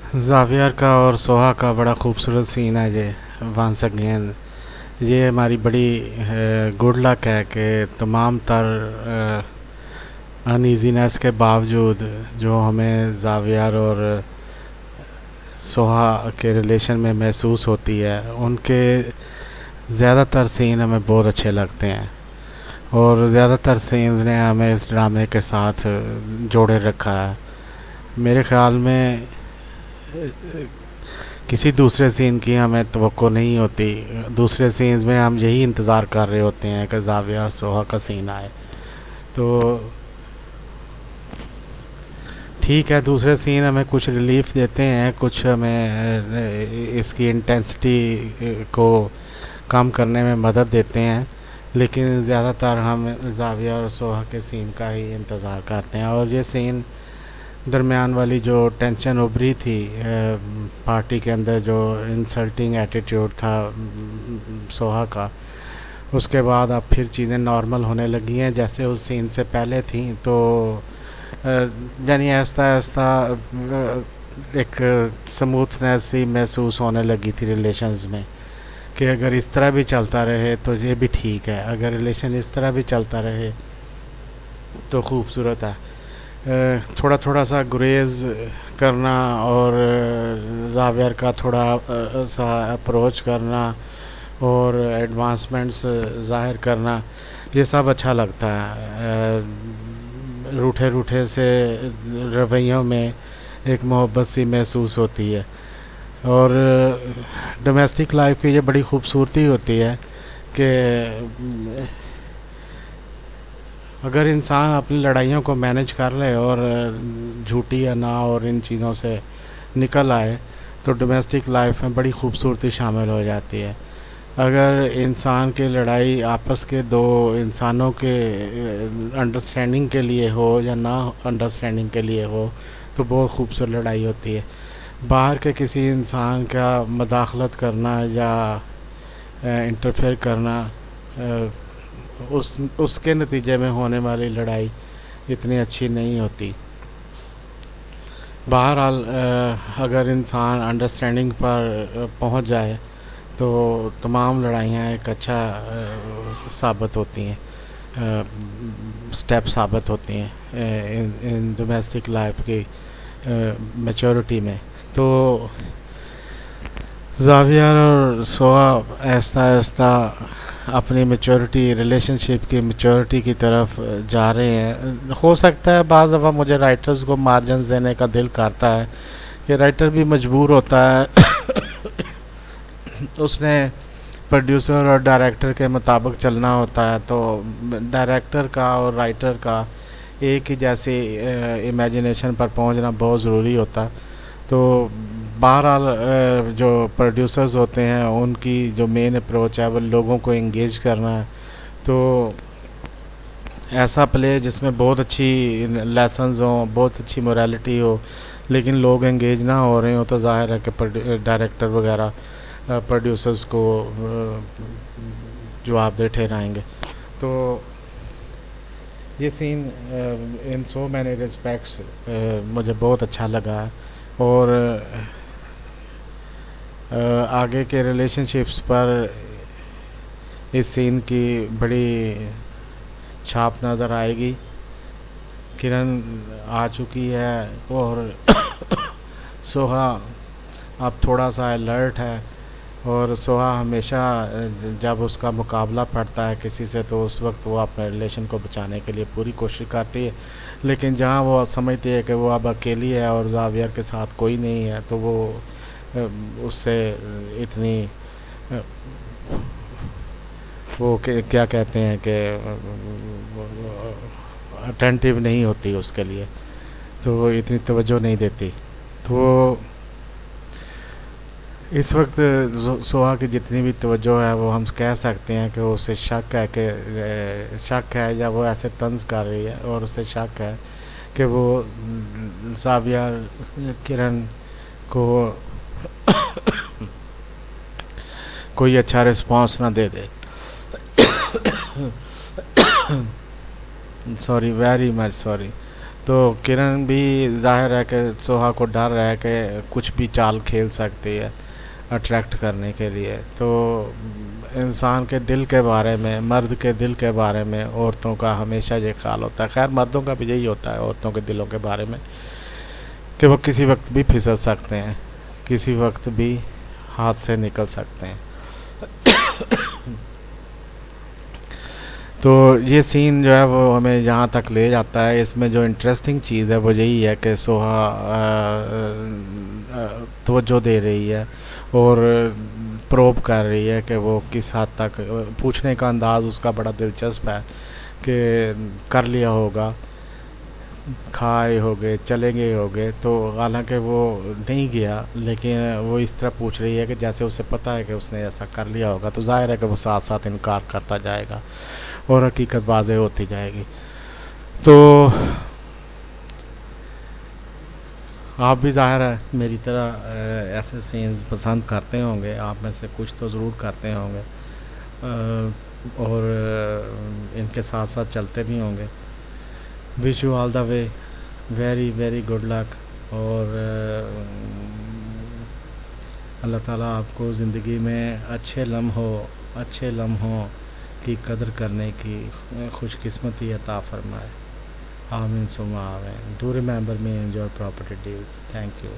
Xavier का और सोहा का बड़ा खूबसूरत सीन है ये। वंस अगेन ये हमारी बड़ी गुड लक है कि तमाम तर अनईजीनेस के बावजूद जो हमें जावियर और सोहा के रिलेशन में महसूस होती है, उनके ज़्यादातर सीन हमें बहुत अच्छे लगते हैं। और ज़्यादातर सीन्स ने हमें इस ड्रामे के साथ जोड़े रखा है। मेरे ख्याल में किसी दूसरे सीन की हमें तवक्को नहीं होती। दूसरे सीन्स में हम यही इंतज़ार कर रहे होते हैं कि जाविया और सोहा का सीन आए। तो ठीक है, दूसरे सीन हमें कुछ रिलीफ देते हैं, कुछ हमें इसकी इंटेंसिटी को कम करने में मदद देते हैं, लेकिन ज़्यादातर हम जाविया और सोहा के सीन का ही इंतज़ार करते हैं। और ये सीन दरमियान वाली जो टेंशन उभरी थी पार्टी के अंदर, जो इंसल्टिंग एटीट्यूड था सोहा का, उसके बाद अब फिर चीज़ें नॉर्मल होने लगी हैं जैसे उस सीन से पहले थी। तो यानी आहिस्ता आहिस्ता एक स्मूथनेस ही महसूस होने लगी थी रिलेशंस में, कि अगर इस तरह भी चलता रहे तो ये भी ठीक है, अगर रिलेशन इस तरह भी चलता रहे तो खूबसूरत है। थोड़ा थोड़ा सा गुरेज करना और जावियर का थोड़ा सा अप्रोच करना और एडवांसमेंट्स ज़ाहिर करना, ये सब अच्छा लगता है। रूठे रूठे से रवैयों में एक मोहब्बत सी महसूस होती है। और डोमेस्टिक लाइफ की ये बड़ी खूबसूरती होती है कि अगर इंसान अपनी लड़ाइयों को मैनेज कर ले और झूठी या ना और इन चीज़ों से निकल आए, तो डोमेस्टिक लाइफ में बड़ी खूबसूरती शामिल हो जाती है। अगर इंसान की लड़ाई आपस के दो इंसानों के अंडरस्टैंडिंग के लिए हो या ना अंडरस्टैंडिंग के लिए हो, तो बहुत खूबसूरत लड़ाई होती है। बाहर के किसी इंसान का मदाखलत करना या इंटरफेयर करना, उसके नतीजे में होने वाली लड़ाई इतनी अच्छी नहीं होती। बहरहाल अगर इंसान अंडरस्टैंडिंग पर पहुंच जाए तो तमाम लड़ाइयाँ एक अच्छा साबित होती हैं, स्टेप साबित होती हैं इन डोमेस्टिक लाइफ की मैच्योरिटी में। तो जावियर और सोहा आहिस्ता आहिस्ता अपनी मैच्योरिटी, रिलेशनशिप की मैच्योरिटी की तरफ जा रहे हैं। हो सकता है बाज़ दफ़ा मुझे राइटर्स को मार्जिन देने का दिल करता है कि राइटर भी मजबूर होता है उसने प्रोड्यूसर और डायरेक्टर के मुताबिक चलना होता है। तो डायरेक्टर का और राइटर का एक ही जैसी इमेजिनेशन पर पहुंचना बहुत ज़रूरी होता। तो बहरहाल जो प्रोड्यूसर्स होते हैं उनकी जो मेन अप्रोच है वो लोगों को एंगेज करना है। तो ऐसा प्ले जिसमें बहुत अच्छी लेसन्स हों, बहुत अच्छी मोरालिटी हो, लेकिन लोग एंगेज ना हो रहे हो, तो जाहिर है कि डायरेक्टर वगैरह प्रोड्यूसर्स को जवाबदेह ठहराएंगे। तो ये seen in so many respects मुझे बहुत अच्छा लगा। और आगे के रिलेशनशिप्स पर इस सीन की बड़ी छाप नज़र आएगी। किरण आ चुकी है और सोहा अब थोड़ा सा अलर्ट है। और सोहा हमेशा जब उसका मुकाबला पड़ता है किसी से, तो उस वक्त वो अपने रिलेशन को बचाने के लिए पूरी कोशिश करती है, लेकिन जहाँ वो समझती है कि वो अब अकेली है और जावियर के साथ कोई नहीं है, तो वो उससे इतनी वो क्या कहते हैं कि अटेंटिव नहीं होती उसके लिए, तो इतनी तवज्जो नहीं देती। तो इस वक्त सोहा की जितनी भी तवज्जो है वो हम कह सकते हैं कि उसे शक है या वो ऐसे तंज कर रही है और उसे शक है कि वो जावियर किरण को कोई अच्छा रिस्पांस ना दे दे। Sorry, very much sorry. तो किरण भी जाहिर है कि सोहा को डर है कि कुछ भी चाल खेल सकती है अट्रैक्ट करने के लिए। तो इंसान के दिल के बारे में, मर्द के दिल के बारे में औरतों का हमेशा ये ख्याल होता है, खैर मर्दों का भी यही होता है औरतों के दिलों के बारे में, कि वो किसी वक्त भी फिसल सकते हैं, किसी वक्त भी हाथ से निकल सकते हैं। तो ये सीन जो है वो हमें यहाँ तक ले जाता है। इसमें जो इंटरेस्टिंग चीज़ है वो यही है कि सोहा तवज्जो दे रही है और प्रोब कर रही है कि वो किस हद तक, पूछने का अंदाज़ उसका बड़ा दिलचस्प है कि कर लिया होगा, खाए होगे, चले गए होगे। तो हालांकि वो नहीं गया, लेकिन वो इस तरह पूछ रही है कि जैसे उसे पता है कि उसने ऐसा कर लिया होगा। तो जाहिर है कि वो साथ साथ इनकार करता जाएगा और हकीकत वाज़ेह होती जाएगी। तो आप भी ज़ाहिर है मेरी तरह ऐसे सीन्स पसंद करते होंगे, आप में से कुछ तो ज़रूर करते होंगे और इनके साथ साथ चलते भी होंगे। Wish you all the way, very very good luck. और अल्लाह ताला आपको ज़िंदगी में अच्छे लम्हों की कदर करने की खुशकिस्मती अता फरमाए। आमीन सुमा आमीन। Do remember me in your property deals. Thank you.